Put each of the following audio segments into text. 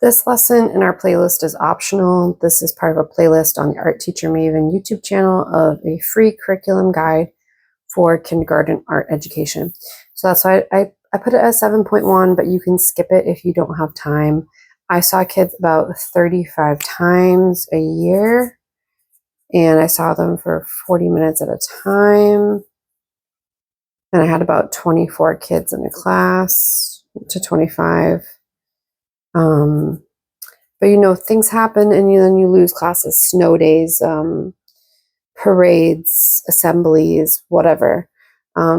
This lesson in our playlist is optional. This is part of a playlist on the Art Teacher Maven YouTube channel of a free curriculum guide for kindergarten art education. So that's why I put it as 7.1, but you can skip it if you don't have time. I saw kids about 35 times a year, and I saw them for 40 minutes at a time. And I had about 24 kids in a class to 25. But you know, things happen, and then you lose classes, snow days, parades, assemblies, whatever.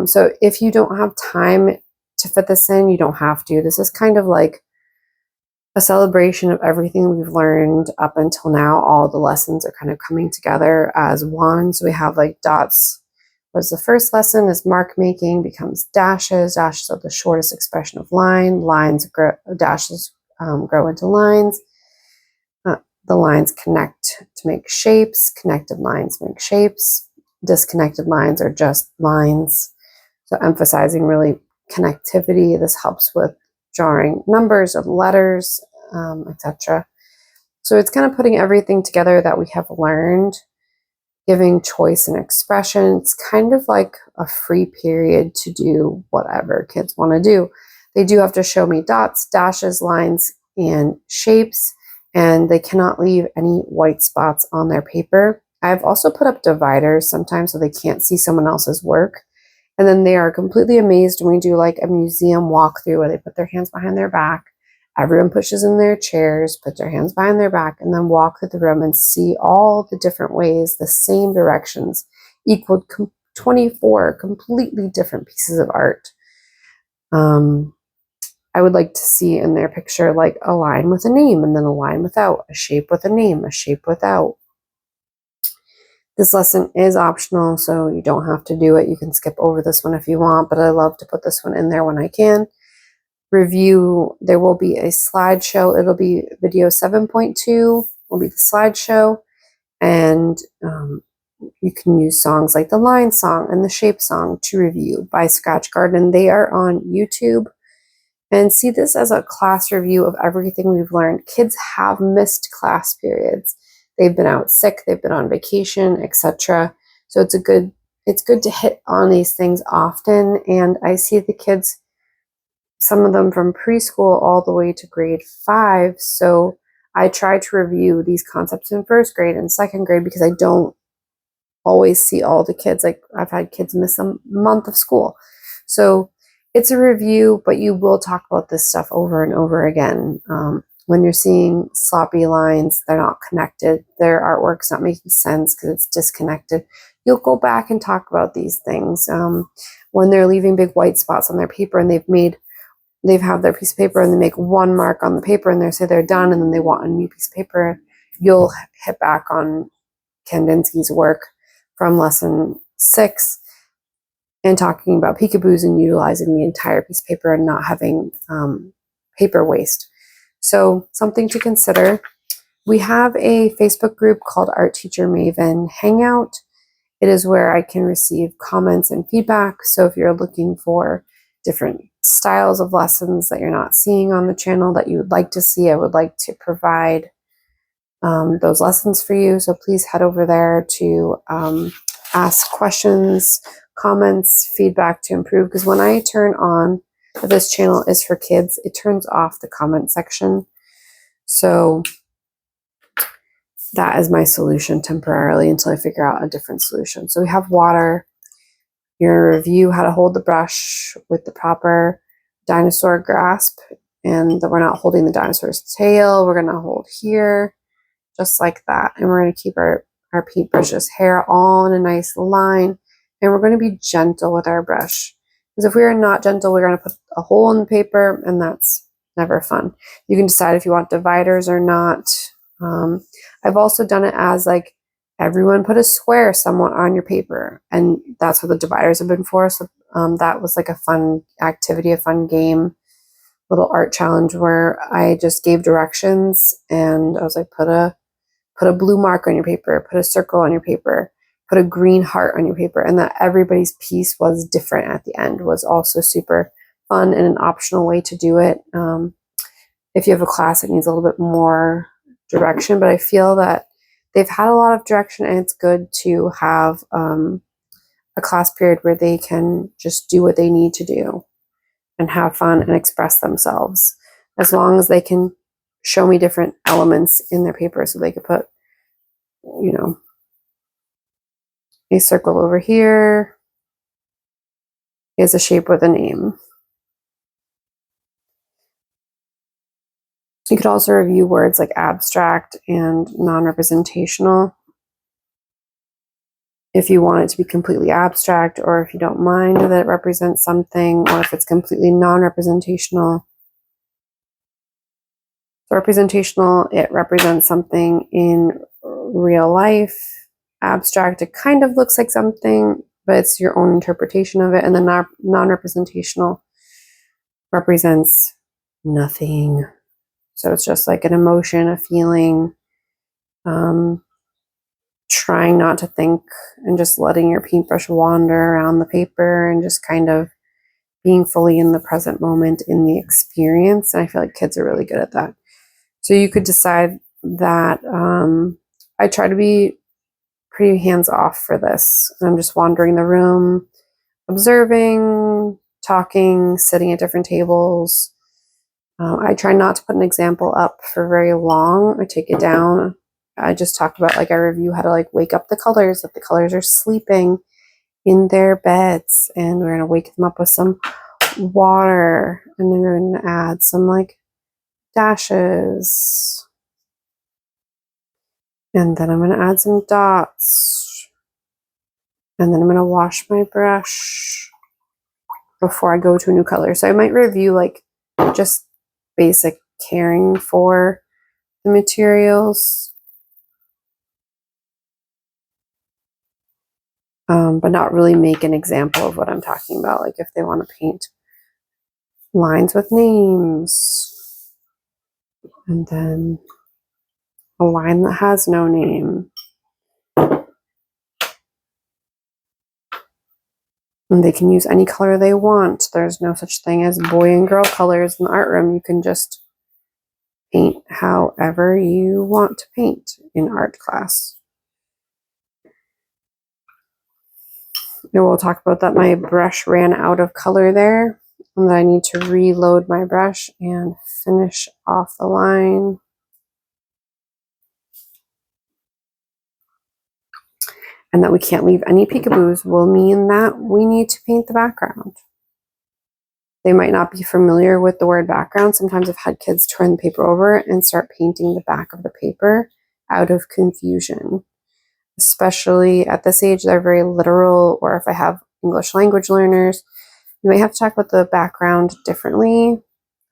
So if you don't have time to fit this in, you don't have to. This is kind of like a celebration of everything we've learned up until now. All the lessons are kind of coming together as one. So we have like dots was the first lesson, is mark making becomes dashes. Dashes are the shortest expression of line. Dashes grow into lines. The lines connect to make shapes. Connected lines make shapes. Disconnected lines are just lines. So emphasizing really connectivity. This helps with drawing numbers and letters, etc. So it's kind of putting everything together that we have learned, giving choice and expression. It's kind of like a free period to do whatever kids want to do. They do have to show me dots, dashes, lines, and shapes, and they cannot leave any white spots on their paper. I've also put up dividers sometimes so they can't see someone else's work. And then they are completely amazed when we do like a museum walkthrough where they put their hands behind their back. Everyone pushes in their chairs, put their hands behind their back, and then walk through the room and see all the different ways, the same directions, equaled 24 completely different pieces of art. I would like to see in their picture like a line with a name, and then a line without, a shape with a name, a shape without. This lesson is optional, so you don't have to do it. You can skip over this one if you want, but I love to put this one in there when I can. Review, there will be a slideshow. It'll be video 7.2 will be the slideshow, and you can use songs like the line song and the shape song to review by Scratch Garden. They are on YouTube. And see this as a class review of everything we've learned. Kids have missed class periods. They've been out sick, they've been on vacation, etc. So it's good to hit on these things often. And I see the kids, some of them from preschool all the way to grade 5. So I try to review these concepts in first grade and second grade because I don't always see all the kids. Like I've had kids miss a month of school. So it's a review, but you will talk about this stuff over and over again. When you're seeing sloppy lines, they're not connected, their artwork's not making sense because it's disconnected, you'll go back and talk about these things. When they're leaving big white spots on their paper and they've have their piece of paper and they make one mark on the paper and they say they're done and then they want a new piece of paper, you'll hit back on Kandinsky's work from lesson 6 and talking about peekaboos and utilizing the entire piece of paper and not having paper waste. So something to consider. We have a Facebook group called Art Teacher Maven Hangout. It is where I can receive comments and feedback. So if you're looking for different styles of lessons that you're not seeing on the channel that you would like to see, I would like to provide those lessons for you. So please head over there to ask questions, comments, feedback to improve, because when I turn on that this channel is for kids, it turns off the comment section. So that is my solution temporarily until I figure out a different solution. So we have water. You're going to review how to hold the brush with the proper dinosaur grasp, and that we're not holding the dinosaur's tail. We're going to hold here just like that, and we're going to keep our paintbrush's hair all in a nice line. And we're going to be gentle with our brush, because if we are not gentle, we're going to put a hole in the paper, and that's never fun. You can decide if you want dividers or not. I've also done it as like everyone put a square somewhat on your paper, and that's what the dividers have been for. So that was like a fun activity, a fun game, little art challenge where I just gave directions, and I was like, put a blue mark on your paper, put a circle on your paper, put a green heart on your paper, and that everybody's piece was different at the end was also super fun and an optional way to do it. if you have a class that needs a little bit more direction, but I feel that they've had a lot of direction, and it's good to have a class period where they can just do what they need to do and have fun and express themselves, as long as they can show me different elements in their paper. So they could put, you know, a circle over here is a shape with a name. You could also review words like abstract and non-representational if you want it to be completely abstract, or if you don't mind that it represents something, or if it's completely non-representational. So representational, it represents something in real life. Abstract, it kind of looks like something, but it's your own interpretation of it. And then non-representational represents nothing. So it's just like an emotion, a feeling, trying not to think and just letting your paintbrush wander around the paper and just kind of being fully in the present moment in the experience. And I feel like kids are really good at that. So you could decide that I try to be pretty hands off for this. I'm just wandering the room, observing, talking, sitting at different tables. I try not to put an example up for very long. I take it down. I just talked about, like, I review how to like wake up the colors, that the colors are sleeping in their beds, and we're going to wake them up with some water, and then we're going to add some like dashes, and then I'm going to add some dots, and then I'm going to wash my brush before I go to a new color. So I might review like just basic caring for the materials, but not really make an example of what I'm talking about. Like if they want to paint lines with names, and then a line that has no name. And they can use any color they want. There's no such thing as boy and girl colors in the art room. You can just paint however you want to paint in art class. And we'll talk about that. My brush ran out of color there, and that I need to reload my brush and finish off the line. And that we can't leave any peekaboos will mean that we need to paint the background. They might not be familiar with the word background. Sometimes I've had kids turn the paper over and start painting the back of the paper out of confusion. Especially at this age, they're very literal, or if I have English language learners, you might have to talk about the background differently.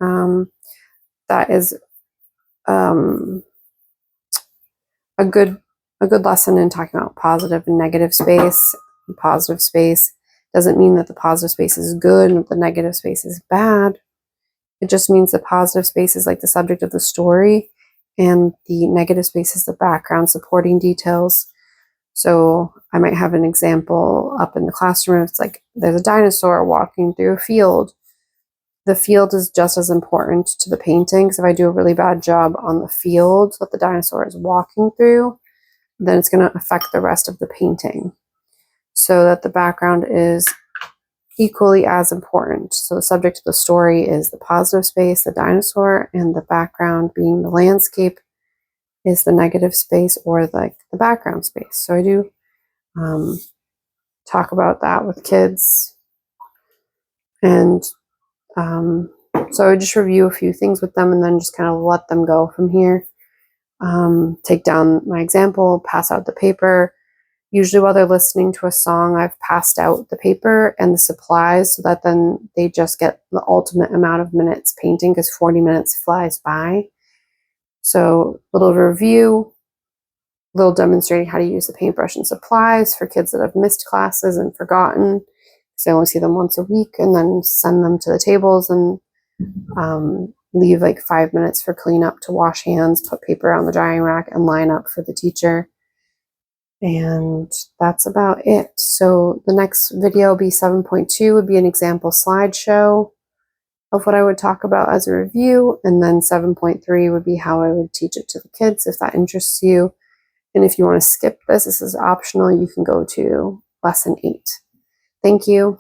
That is a good lesson in talking about positive and negative space. Positive space doesn't mean that the positive space is good and the negative space is bad. It just means the positive space is like the subject of the story, and the negative space is the background supporting details. So I might have an example up in the classroom. It's like there's a dinosaur walking through a field. The field is just as important to the painting, because if I do a really bad job on the field that the dinosaur is walking through, then it's going to affect the rest of the painting. So that the background is equally as important. So the subject of the story is the positive space, the dinosaur, and the background being the landscape is the negative space, or like the background space. So I do talk about that with kids. And so I just review a few things with them and then just kind of let them go from here. Take down my example, pass out the paper. Usually while they're listening to a song, I've passed out the paper and the supplies so that then they just get the ultimate amount of minutes painting, because 40 minutes flies by. So a little review, a little demonstrating how to use the paintbrush and supplies for kids that have missed classes and forgotten, because I only see them once a week, and then send them to the tables and leave like 5 minutes for cleanup to wash hands, put paper on the drying rack, and line up for the teacher. And that's about it. So the next video will be 7.2, would be an example slideshow of what I would talk about as a review, and then 7.3 would be how I would teach it to the kids if that interests you. And if you want to skip this is optional, you can go to lesson 8. Thank you.